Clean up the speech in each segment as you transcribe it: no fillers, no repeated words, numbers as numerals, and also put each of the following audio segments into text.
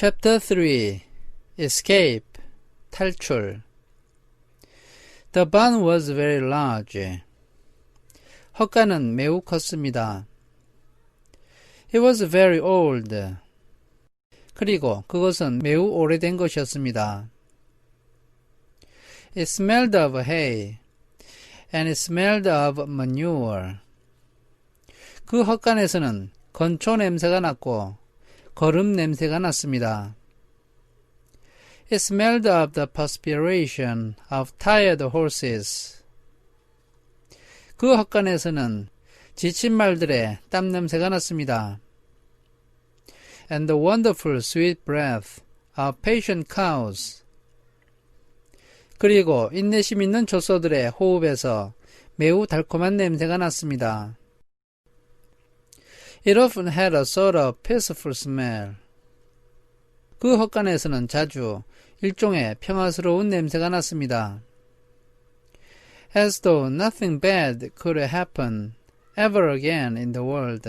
Chapter 3 Escape 탈출 The barn was very large. 헛간은 매우 컸습니다. It was very old. 그리고 그것은 매우 오래된 것이었습니다. It smelled of hay, and it smelled of manure. 그 헛간에서는 건초 냄새가 났고 거름 냄새가 났습니다. It smelled of the perspiration of tired horses. 그 헛간에서는 지친 말들의 땀 냄새가 났습니다. And the wonderful sweet breath of patient cows. 그리고 인내심 있는 젖소들의 호흡에서 매우 달콤한 냄새가 났습니다. It often had a sort of peaceful smell. 그 헛간에서는 자주 일종의 평화스러운 냄새가 났습니다. As though nothing bad could happen ever again in the world.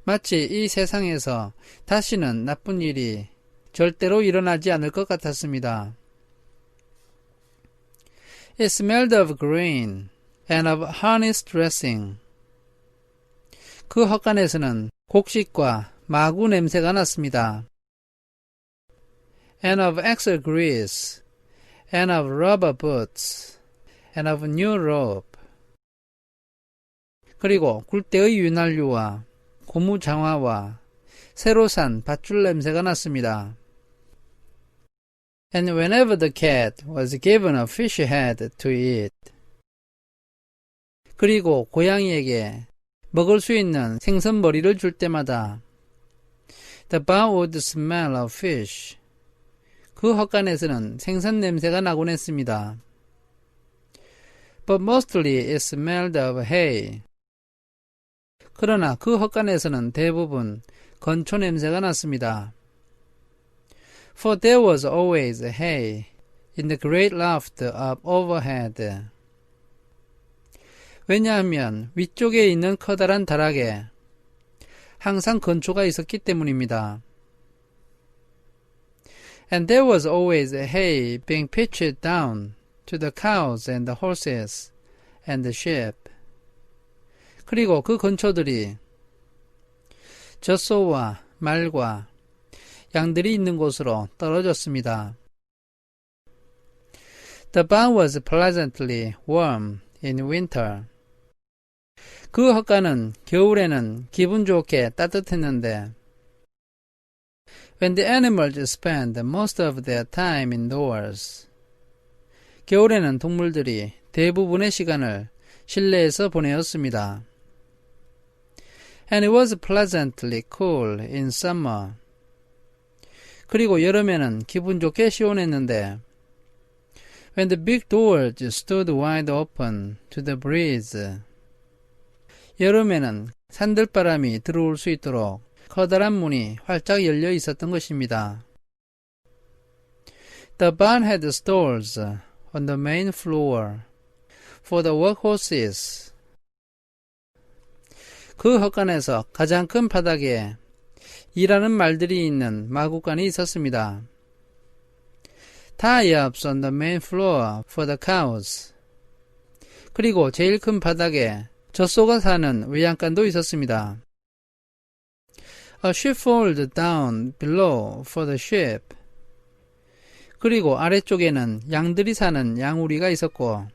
마치 이 세상에서 다시는 나쁜 일이 절대로 일어나지 않을 것 같았습니다. It smelled of grain and of harness dressing. 그 헛간에서는 곡식과 마구 냄새가 났습니다. And of axle grease, and of rubber boots, and of new rope. 그리고 굴대의 윤활유와 고무 장화와 새로 산 밧줄 냄새가 났습니다. And whenever the cat was given a fish head to eat. 그리고 고양이에게 먹을 수 있는 생선 머리를 줄 때마다 The barn would smell of fish. 그 헛간에서는 생선 냄새가 나곤 했습니다. But mostly it smelled of hay. 그러나 그 헛간에서는 대부분 건초 냄새가 났습니다. For there was always hay in the great loft up overhead. 왜냐하면 위쪽에 있는 커다란 다락에 항상 건초가 있었기 때문입니다. And there was always hay being pitched down to the cows and the horses and the sheep. 그리고 그 건초들이 젖소와 말과 양들이 있는 곳으로 떨어졌습니다. The barn was pleasantly warm in winter. 그 헛간은 겨울에는 기분 좋게 따뜻했는데 When the animals spend most of their time indoors. 겨울에는 동물들이 대부분의 시간을 실내에서 보내었습니다. And it was pleasantly cool in summer. 그리고 여름에는 기분 좋게 시원했는데 When the big doors stood wide open to the breeze. 여름에는 산들바람이 들어올 수 있도록 커다란 문이 활짝 열려 있었던 것입니다. The barn had stalls on the main floor for the workhorses. 그 헛간에서 가장 큰 바닥에 일하는 말들이 있는 마구간이 있었습니다. Tie-ups on the main floor for the cows. 그리고 제일 큰 바닥에 젖소가 사는 외양간도 있었습니다. A sheepfold down below for the sheep. 그리고 아래쪽에는 양들이 사는 양우리가 있었고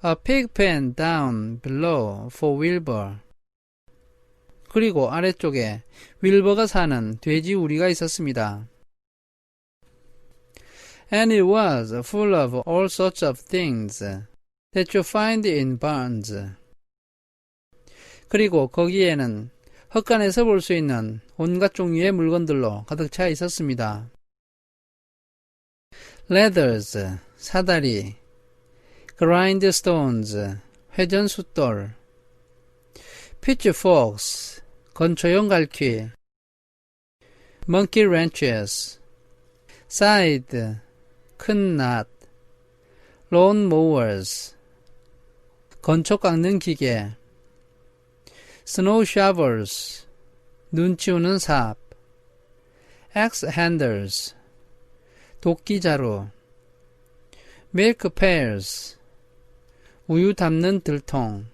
A pig pen down below for Wilbur. 그리고 아래쪽에 윌버가 사는 돼지 우리가 있었습니다. And it was full of all sorts of things that you find in barns. 그리고 거기에는 헛간에서 볼 수 있는 온갖 종류의 물건들로 가득 차 있었습니다. Ladders, 사다리, grindstones, 회전숫돌, pitchforks, 건초용 갈퀴, monkey wrenches, scythe, 큰 낫, lawn mowers, 건초 깎는 기계, snow shovels, 눈 치우는 삽, axe handles, 도끼자루, milk pails, 우유 담는 들통,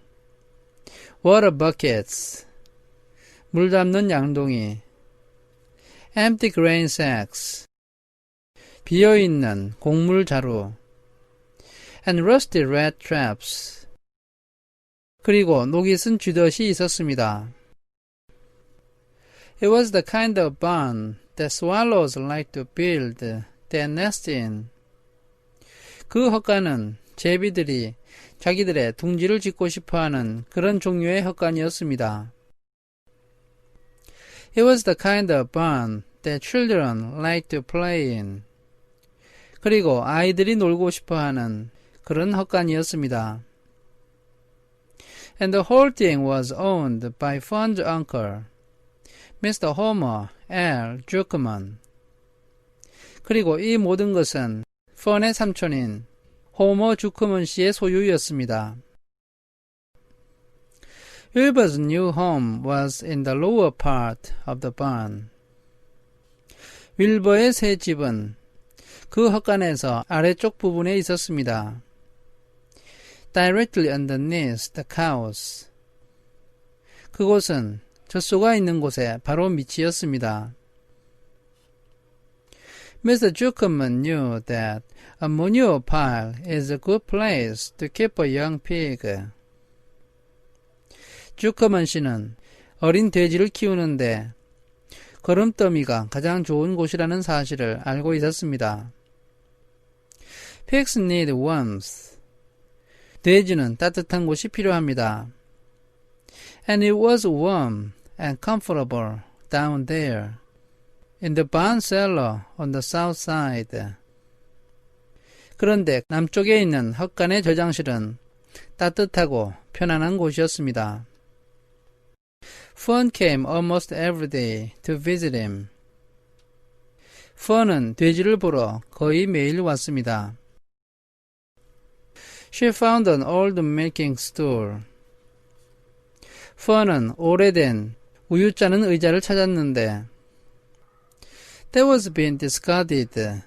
water buckets, 물 담는 양동이, empty grain sacks, 비어있는 곡물 자루, and rusty rat traps, 그리고 녹이 쓴 쥐덫이 있었습니다. It was the kind of barn that swallows like to build their nest in. 그 헛간은 제비들이 자기들의 둥지를 짓고 싶어하는 그런 종류의 헛간이었습니다. It was the kind of barn that children like to play in. 그리고 아이들이 놀고 싶어하는 그런 헛간이었습니다. And the whole thing was owned by Fun's uncle, Mr. Homer L. Zuckerman. 그리고 이 모든 것은 펀의 삼촌인 호머 주커먼 씨의 소유였습니다. Wilbur's new home was in the lower part of the barn. 윌버의 새 집은 그 헛간에서 아래쪽 부분에 있었습니다. Directly underneath the cows. 그곳은 젖소가 있는 곳에 바로 밑이었습니다. Mr. Zuckerman knew that a manure pile is a good place to keep a young pig. 주커먼 씨는 어린 돼지를 키우는데 거름더미가 가장 좋은 곳이라는 사실을 알고 있었습니다. Pigs need warmth. 돼지는 따뜻한 곳이 필요합니다. And it was warm and comfortable down there in the barn cellar on the south side. 그런데 남쪽에 있는 헛간의 저장실은 따뜻하고 편안한 곳이었습니다. Fun came almost every day to visit him. 펀은 돼지를 보러 거의 매일 왔습니다. She found an old milking stool. 펀은 오래된 우유 짜는 의자를 찾았는데 That was being discarded.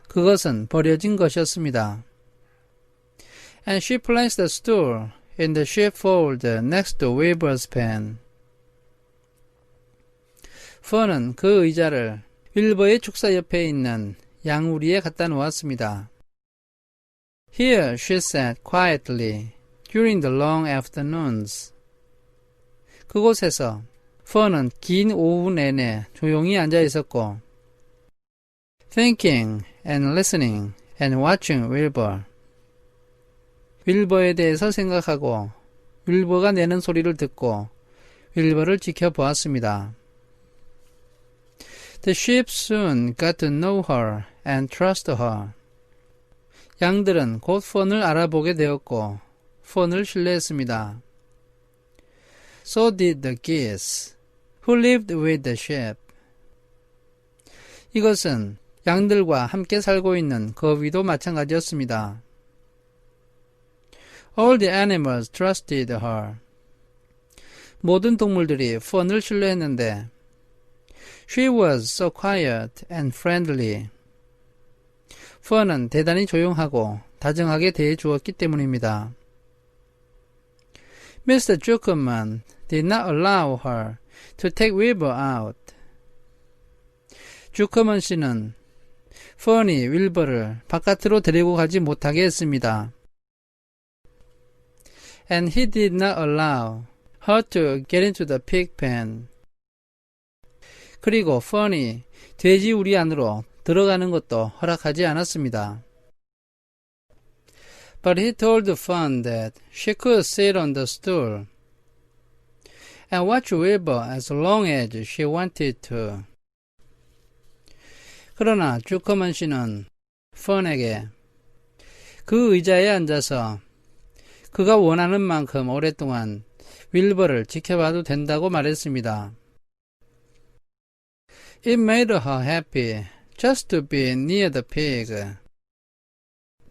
그것은 버려진 것이었습니다. And she placed the stool in the sheepfold next to Wilbur's pen. 펀은 그 의자를 윌버의 축사 옆에 있는 양우리에 갖다 놓았습니다. Here she sat quietly during the long afternoons. 그곳에서 펀은 긴 오후 내내 조용히 앉아 있었고 thinking and listening and watching Wilbur. 윌버에 대해서 생각하고 윌버가 내는 소리를 듣고 윌버를 지켜보았습니다. The sheep soon got to know her and trust her. 양들은 곧 펀을 알아보게 되었고 펀을 신뢰했습니다. So did the geese, who lived with the sheep. 이것은 양들과 함께 살고 있는 거위도 마찬가지였습니다. All the animals trusted her. 모든 동물들이 펀을 신뢰했는데 She was so quiet and friendly. 펀은 대단히 조용하고 다정하게 대해주었기 때문입니다. Mr. Zuckerman did not allow her to take Wilbur out. 주커먼 씨는 펀이 윌버를 바깥으로 데리고 가지 못하게 했습니다. And he did not allow her to get into the pig pen. 그리고 펀이 돼지 우리 안으로 들어가는 것도 허락하지 않았습니다. But he told Fun that she could sit on the stool and watch Wilbur as long as she wanted to. 그러나 주커먼 씨는 펀에게 그 의자에 앉아서 그가 원하는 만큼 오랫동안 윌버를 지켜봐도 된다고 말했습니다. It made her happy just to be near the pig.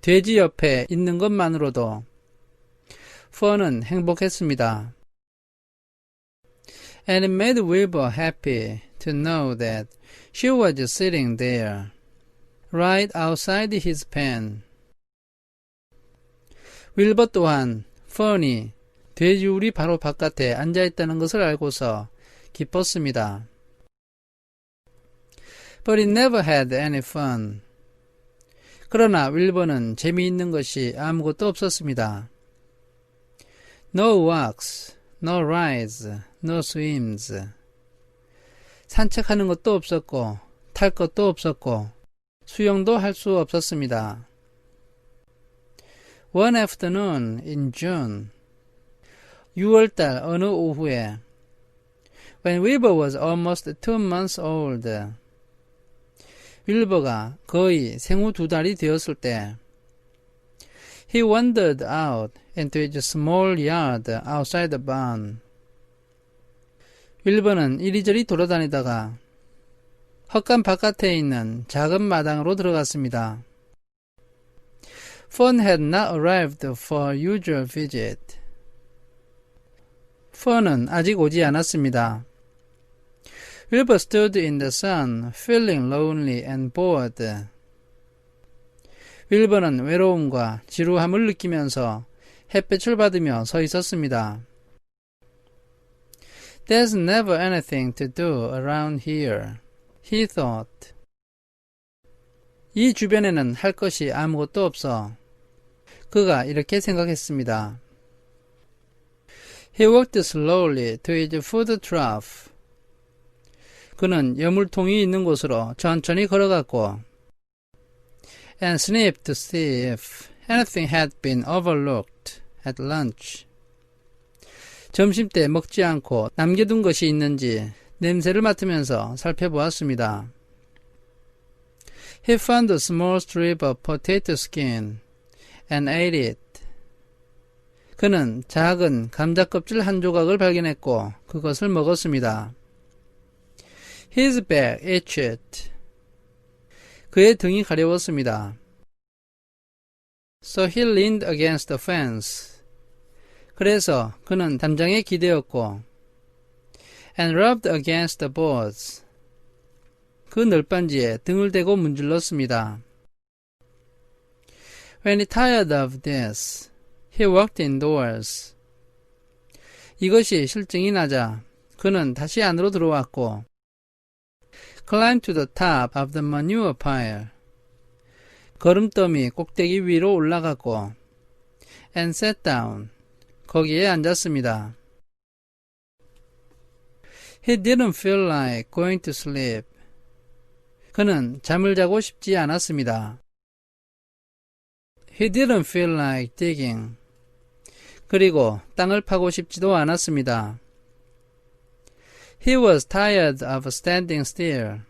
돼지 옆에 있는 것만으로도 펀은 행복했습니다. And it made Wilbur happy to know that she was sitting there, right outside his pen. 윌버 또한 펀이 돼지우리 바로 바깥에 앉아있다는 것을 알고서 기뻤습니다. But it never had any fun. 그러나 윌버는 재미있는 것이 아무것도 없었습니다. No walks, no rides, no swims. 산책하는 것도 없었고 탈 것도 없었고 수영도 할 수 없었습니다. One afternoon in June, 6월달 어느 오후에 when Wilbur was almost 2 months old, 윌버가 거의 생후 2달이 되었을 때 he wandered out into his small yard outside the barn. 윌버는 이리저리 돌아다니다가 헛간 바깥에 있는 작은 마당으로 들어갔습니다. Fern had not arrived for usual visit. Fern은 아직 오지 않았습니다. Wilbur stood in the sun, feeling lonely and bored. 윌버는 외로움과 지루함을 느끼면서 햇볕을 받으며 서 있었습니다. There's never anything to do around here, he thought. 이 주변에는 할 것이 아무것도 없어. 그가 이렇게 생각했습니다. He walked slowly to his food trough. 그는 여물통이 있는 곳으로 천천히 걸어갔고 and sniffed to see if anything had been overlooked at lunch. 점심때 먹지 않고 남겨둔 것이 있는지 냄새를 맡으면서 살펴보았습니다. He found a small strip of potato skin and ate it. 그는 작은 감자 껍질 한 조각을 발견했고 그것을 먹었습니다. His back itched. 그의 등이 가려웠습니다. So he leaned against the fence. 그래서 그는 담장에 기대었고 and rubbed against the boards. 그 널빤지에 등을 대고 문질렀습니다. When he tired of this, he walked indoors. 이것이 실증이 나자 그는 다시 안으로 들어왔고 climbed to the top of the manure pile. 거름더미 꼭대기 위로 올라갔고 and sat down. 거기에 앉았습니다. He didn't feel like going to sleep. 그는 잠을 자고 싶지 않았습니다. He didn't feel like digging. 그리고 땅을 파고 싶지도 않았습니다. He was tired of standing still.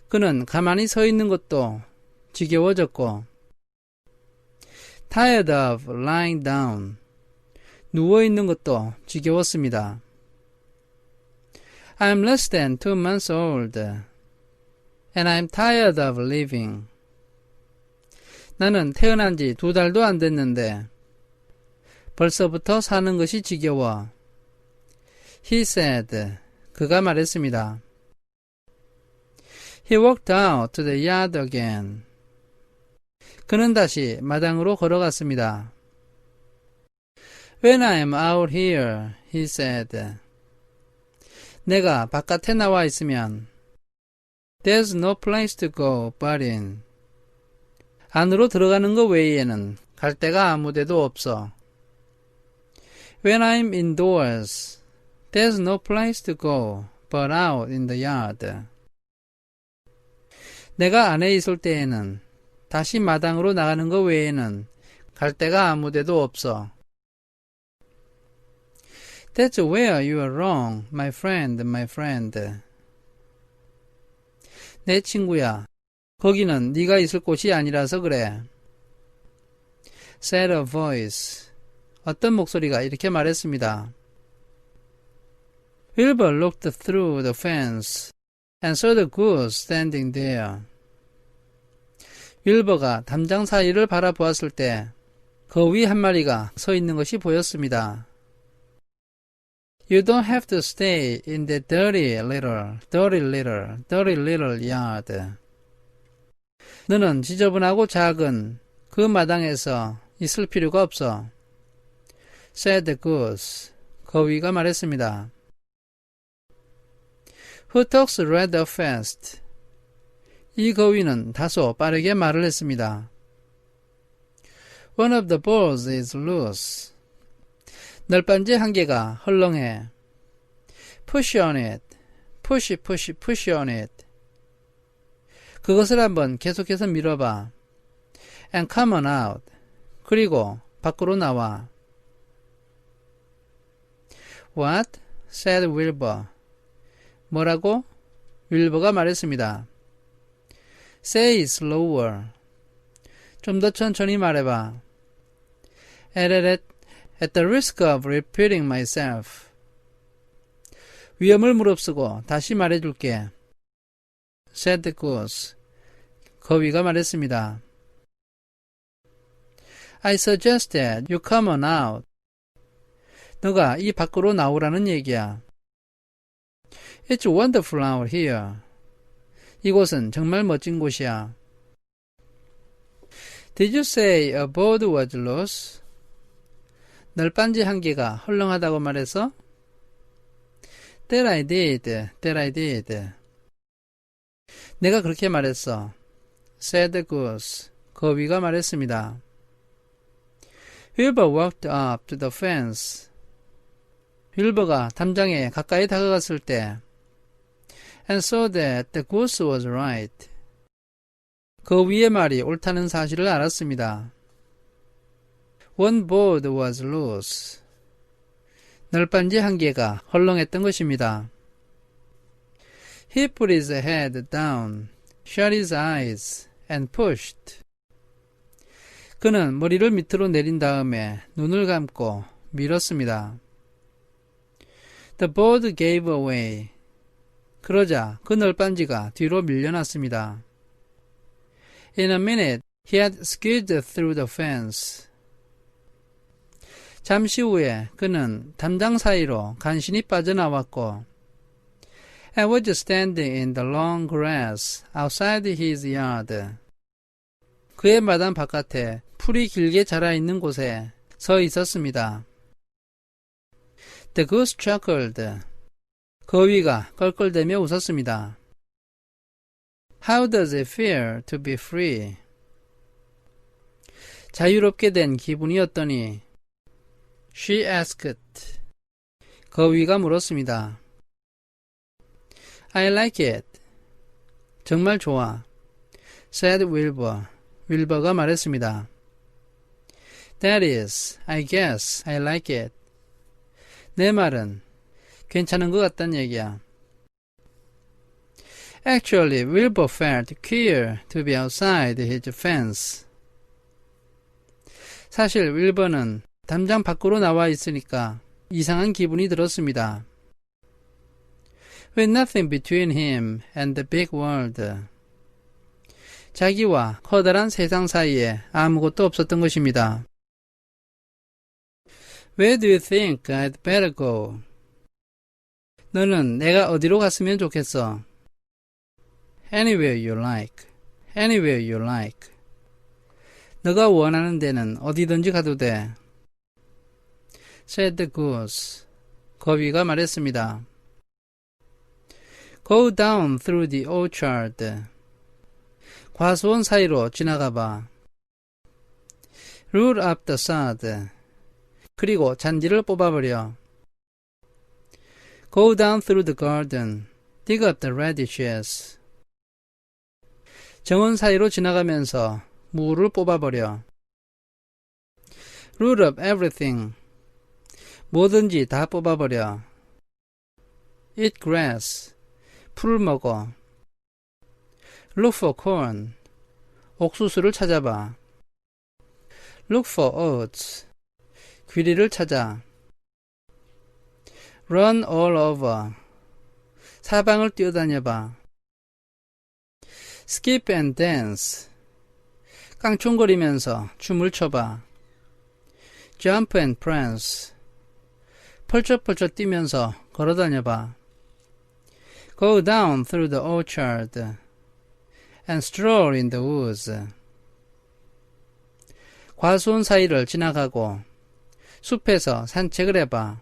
그는 가만히 서 있는 것도 지겨워졌고 tired of lying down. 누워 있는 것도 지겨웠습니다. I'm less than 2 months old, and I'm tired of living. 나는 태어난 지 2달도 안 됐는데 벌써부터 사는 것이 지겨워. He said, 그가 말했습니다. He walked out to the yard again. 그는 다시 마당으로 걸어갔습니다. When I'm out here, he said. 내가 바깥에 나와 있으면 There's no place to go but in. 안으로 들어가는 것 외에는 갈 데가 아무 데도 없어. When I'm indoors, there's no place to go but out in the yard. 내가 안에 있을 때에는 다시 마당으로 나가는 것 외에는 갈 데가 아무 데도 없어. That's where you are wrong, my friend, my friend. 내 친구야, 거기는 네가 있을 곳이 아니라서 그래. Said a voice. 어떤 목소리가 이렇게 말했습니다. Wilbur looked through the fence and saw the goose standing there. 윌버가 담장 사이를 바라보았을 때 거위 한 마리가 서 있는 것이 보였습니다. You don't have to stay in the dirty little yard. 너는 지저분하고 작은 그 마당에서 있을 필요가 없어. said the goose. 거위가 말했습니다. Who talks rather fast? 이 거위는 다소 빠르게 말을 했습니다. One of the balls is loose. 널빤지 한 개가 헐렁해. Push on it. push on it. 그것을 한번 계속해서 밀어봐. And come on out. 그리고 밖으로 나와. What? said Wilbur. 뭐라고? 윌버가 말했습니다. Say it slower. 좀 더 천천히 말해봐. At the risk of repeating myself. 위험을 무릅쓰고 다시 말해줄게. said the goose. 거위가 말했습니다. I suggest that you come on out. 너가 이 밖으로 나오라는 얘기야. It's wonderful out here. 이곳은 정말 멋진 곳이야. Did you say a boat was loose? 널빤지 한 개가 헐렁하다고 말해서? That I did. 내가 그렇게 말했어. said the goose. 거위가 말했습니다. Wilbur walked up to the fence. 윌버가 담장에 가까이 다가갔을 때 and saw that the goose was right. 그 위의 말이 옳다는 사실을 알았습니다. One board was loose. 널빤지 한 개가 헐렁했던 것입니다. He put his head down, shut his eyes, and pushed. 그는 머리를 밑으로 내린 다음에 눈을 감고 밀었습니다. The board gave away. 그러자 그 널빤지가 뒤로 밀려났습니다. In a minute, he had skidded through the fence. 잠시 후에 그는 담장 사이로 간신히 빠져나왔고 and was standing in the long grass outside his yard. 그의 마당 바깥에 풀이 길게 자라있는 곳에 서 있었습니다. The goose chuckled. 거위가 껄껄대며 웃었습니다. How does it feel to be free? 자유롭게 된 기분이 어떠니? She asked. 거위가 물었습니다. I like it. 정말 좋아. said Wilbur. 윌버가 말했습니다. That is, I guess I like it. 내 말은 괜찮은 것 같단 얘기야. Actually, Wilbur felt queer to be outside his fence. 사실 윌버는 담장 밖으로 나와 있으니까 이상한 기분이 들었습니다. With nothing between him and the big world. 자기와 커다란 세상 사이에 아무것도 없었던 것입니다. Where do you think I'd better go? 너는 내가 어디로 갔으면 좋겠어? Anywhere you like. Anywhere you like. 너가 원하는 데는 어디든지 가도 돼. said the goose. 거위가 말했습니다. Go down through the orchard. 과수원 사이로 지나가 봐. Root up the sod. 그리고 잔디를 뽑아버려. Go down through the garden. Dig up the radishes. 정원 사이로 지나가면서 무를 뽑아버려. Root up everything. 뭐든지 다 뽑아버려. Eat grass. 풀을 먹어. Look for corn. 옥수수를 찾아봐. Look for oats. 귀리를 찾아. Run all over. 사방을 뛰어다녀봐. Skip and dance. 깡총거리면서 춤을 춰봐. Jump and prance. 펄쩍펄쩍 뛰면서 걸어다녀봐. Go down through the orchard and stroll in the woods. 과수원 사이를 지나가고 숲에서 산책을 해봐.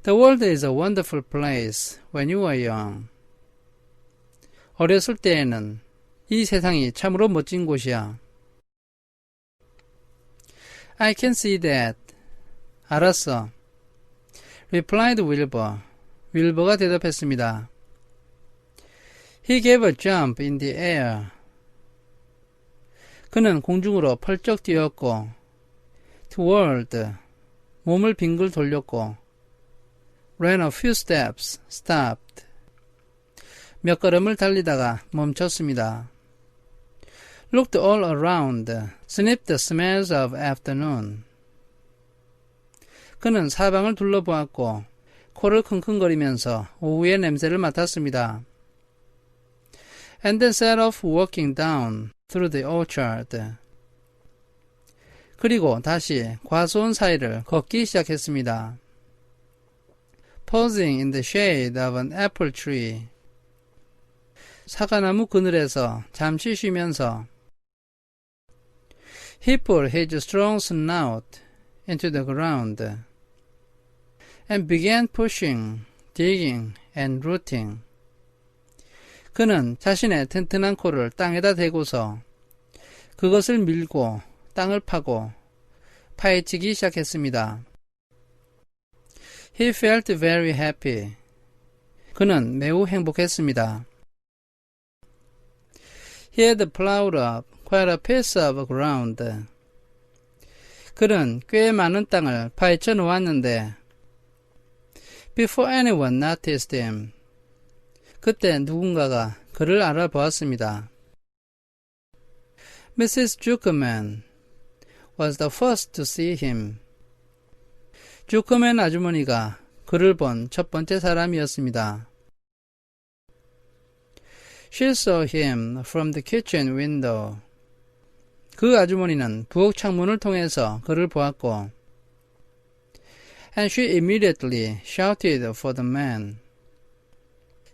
The world is a wonderful place when you are young. 어렸을 때에는 이 세상이 참으로 멋진 곳이야. I can see that. 알았어. replied Wilbur. 윌버가 대답했습니다. He gave a jump in the air. 그는 공중으로 펄쩍 뛰었고 toward. 몸을 빙글 돌렸고 ran a few steps, stopped. 몇 걸음을 달리다가 멈췄습니다. Looked all around, sniffed the smells of afternoon. 그는 사방을 둘러보았고 코를 킁킁거리면서 오후의 냄새를 맡았습니다. And then set off walking down through the orchard. 그리고 다시 과수원 사이를 걷기 시작했습니다. Pausing in the shade of an apple tree. 사과나무 그늘에서 잠시 쉬면서 He put his strong snout into the ground and began pushing, digging, and rooting. 그는 자신의 튼튼한 코를 땅에다 대고서 그것을 밀고 땅을 파고 파헤치기 시작했습니다. He felt very happy. 그는 매우 행복했습니다. He had plowed up quite a piece of ground. 그는 꽤 많은 땅을 파헤쳐 놓았는데 Before anyone noticed him. 그때 누군가가 그를 알아보았습니다. Mrs. Zuckerman was the first to see him. 주커맨 아주머니가 그를 본 첫 번째 사람이었습니다. She saw him from the kitchen window. 그 아주머니는 부엌 창문을 통해서 그를 보았고 And she immediately shouted for the man.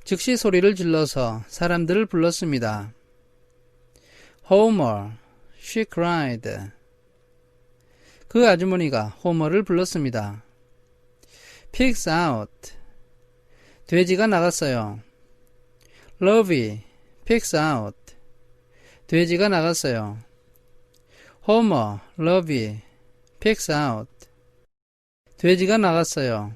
즉시 소리를 질러서 사람들을 불렀습니다. Homer, she cried. 그 아주머니가 호머를 불렀습니다. Pigs out. 돼지가 나갔어요. Lovey, pigs out. 돼지가 나갔어요. Homer, Lovey, pigs out. 돼지가 나갔어요.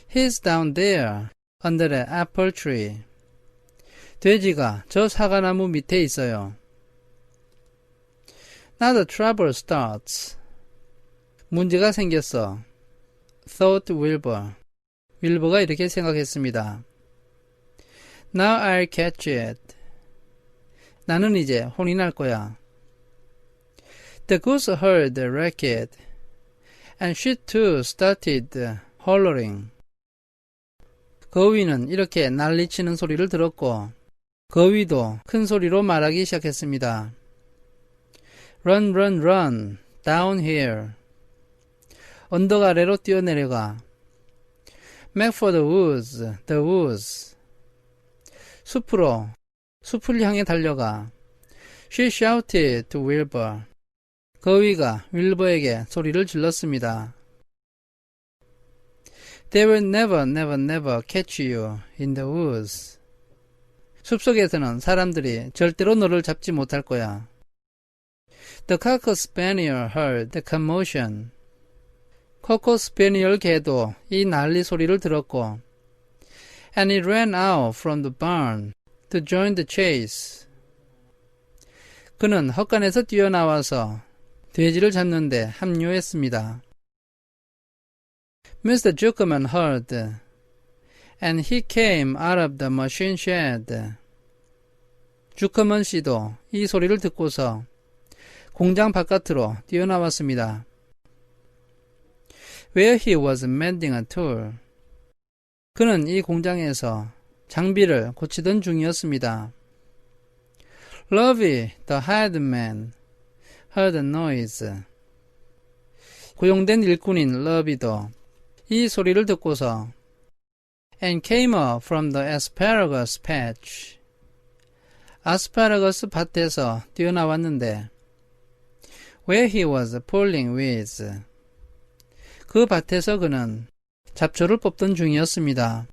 He's down there, under the apple tree. 돼지가 저 사과나무 밑에 있어요. Now the trouble starts. 문제가 생겼어. Thought Wilbur. 윌버가 이렇게 생각했습니다. Now I'll catch it. 나는 이제 혼이 날 거야. The goose heard the racket, and she too started hollering. 거위는 이렇게 난리치는 소리를 들었고 거위도 큰 소리로 말하기 시작했습니다. Run, run, run, down here. 언덕 아래로 뛰어내려가. Make for the woods, the woods. 숲으로, 숲을 향해 달려가. She shouted to Wilbur. 거위가 윌버에게 소리를 질렀습니다. They will never, never, never catch you in the woods. 숲속에서는 사람들이 절대로 너를 잡지 못할 거야. The cocker spaniel heard the commotion. 코코 스패니얼 개도 이 난리 소리를 들었고 And it ran out from the barn to join the chase. 그는 헛간에서 뛰어나와서 돼지를 잡는데 합류했습니다. Mr. Zuckerman heard, and he came out of the machine shed. 주커먼 씨도 이 소리를 듣고서 공장 바깥으로 뛰어나왔습니다. Where he was mending a tool. 그는 이 공장에서 장비를 고치던 중이었습니다. Lovey, the hired man, heard a noise. 고용된 일꾼인 러비도 이 소리를 듣고서 and came up from the asparagus patch. 아스파라거스 밭에서 뛰어나왔는데 where he was pulling weeds. 그 밭에서 그는 잡초를 뽑던 중이었습니다.